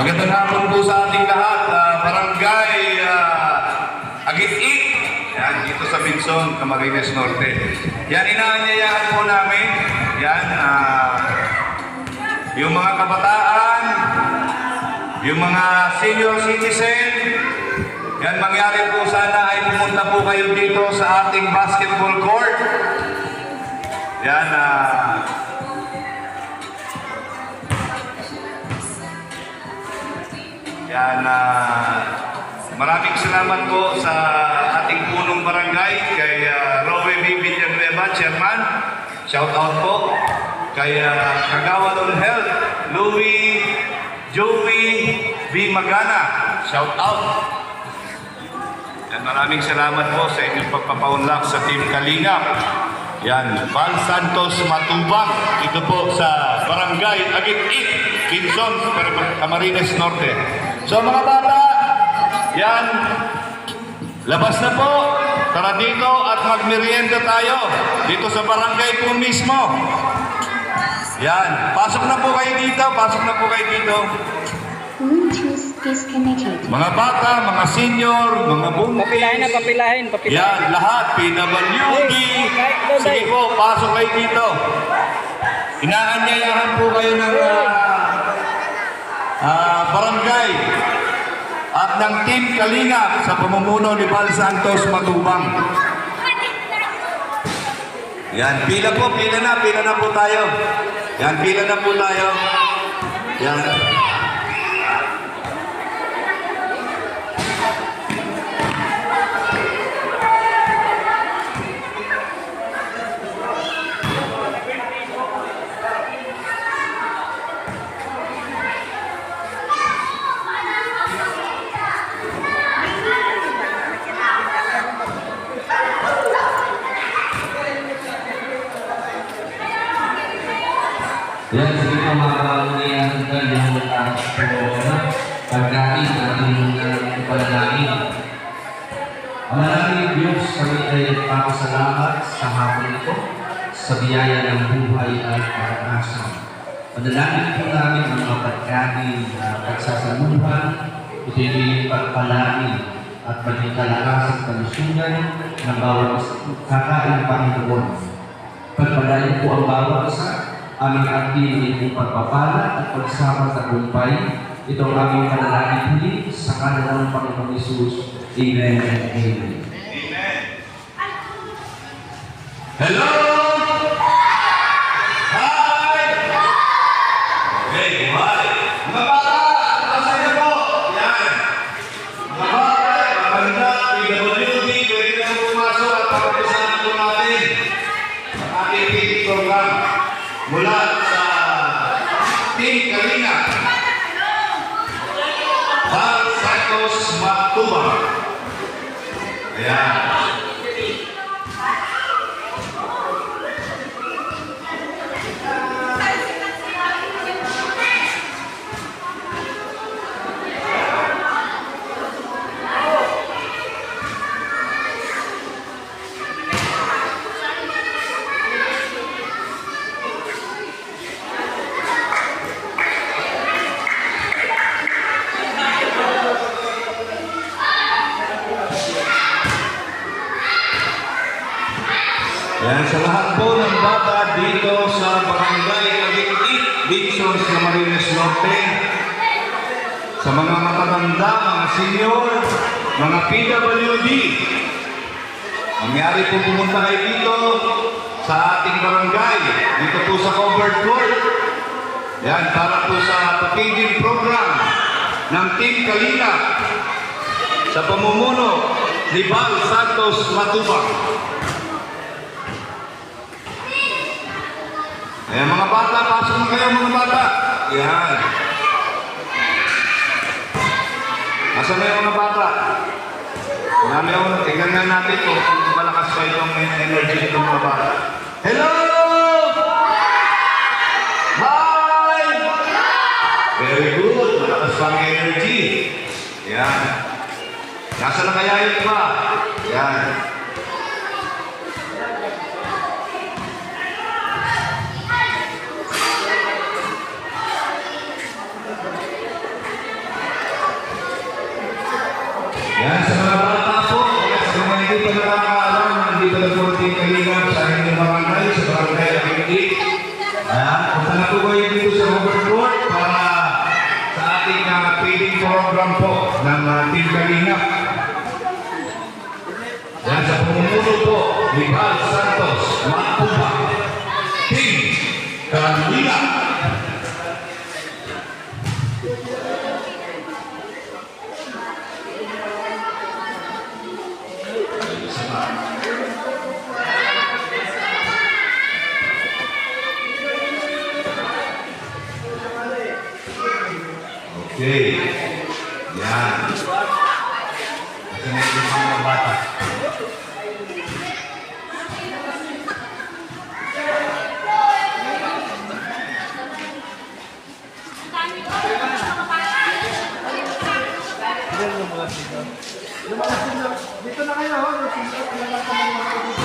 Magandang hapon po sa ating lahat, Barangay Agit-it, yan, dito sa Binson, Camarines Norte. Yan, inaanyayahan po namin, yan, yung mga kabataan, yung mga senior citizen, yan, mangyari po sana ay pumunta po kayo dito sa ating basketball court. Yan, yan, maraming salamat po sa ating punong barangay, kay Rowe B. Villanueva, Chairman. Shout out po. Kay Kagawa on Health, Louie, Joey B. Magana. Shout out. Yan, maraming salamat po sa inyong pagpapaunlak sa Team Kalingap. Yan, Val Santos Matubang, ito po sa Barangay Agit-it, Binson, Camarines Norte. So mga bata, yan, labas na po, tara dito at magmerienda tayo, dito sa barangay po mismo. Yan, pasok na po kayo dito, pasok na po kayo dito. Bluetooth disconnected. Mga bata, mga senior, mga buntis. Papilahin na, papilahin. Yan, lahat, PWD. Sige po, pasok kayo dito. Inaanyayahan po kayo ng barangay at ng Team Kalingap sa pamumuno ni Val Santos Matubang. Yan, pila na po tayo. Yan, pila na po tayo. Yan. Yan, sige po mga kaunihan ka yung pagkain ating panalangin. Ang maraming Diyos, kami ay nagpapasalamat sa hapon ito sa biyaya ng buhay at karanasan. Panalangin po namin ang mga pagkain na pagsasaluhan, ito'y pagpalain at maging kalakas at kalusugan ng bawat kakain Panginoon. Pagpalain po ang bawat isa, aming aktibo ng pagpapala at pagsama sa tagumpay. Ito ang aming panalangin huli sa kanila ng Panginoong Hesus. Amen and amen. Amen. Hello! Hi! Hey, hi! Mga bata! Nasaan niyo po? Yan! Mga bata, maganda, PWD, pwede na po pumasok at pagpapasahan po natin ang ating TV program mula sa Team Kalingap. Val Santos Matubang. Ayan. Yan, sa lahat po ng bata dito sa Barangay Agit-it, Binson, Camarines Norte, sa mga matatanda, mga senior, mga PWD, mangyari po pumunta kayo dito sa ating barangay, dito po sa covered court. Yan, para po sa patigil program ng Team Kalingap sa pamumuno ni Val Santos Matubang. Ayan mga bata, pasok na kayo mga bata. Ayan. Asan na yung mga bata? Marami ako, tingnan natin kung malakas pa itong energy itong mga bata. Hello! Hi! Very good, malakas pang energy. Ayan. Nasaan na kaya yung iba? Ayan. Ayan, punta na po kayo dito sa overcourt para sa ating feeding program po ng Team Kalingap. Yan sa pumumuno po ni Val Santos, Matuba, Team Kalingap. Okay. Yan. Kasinit yung mga bata. Dito na kayo, ha?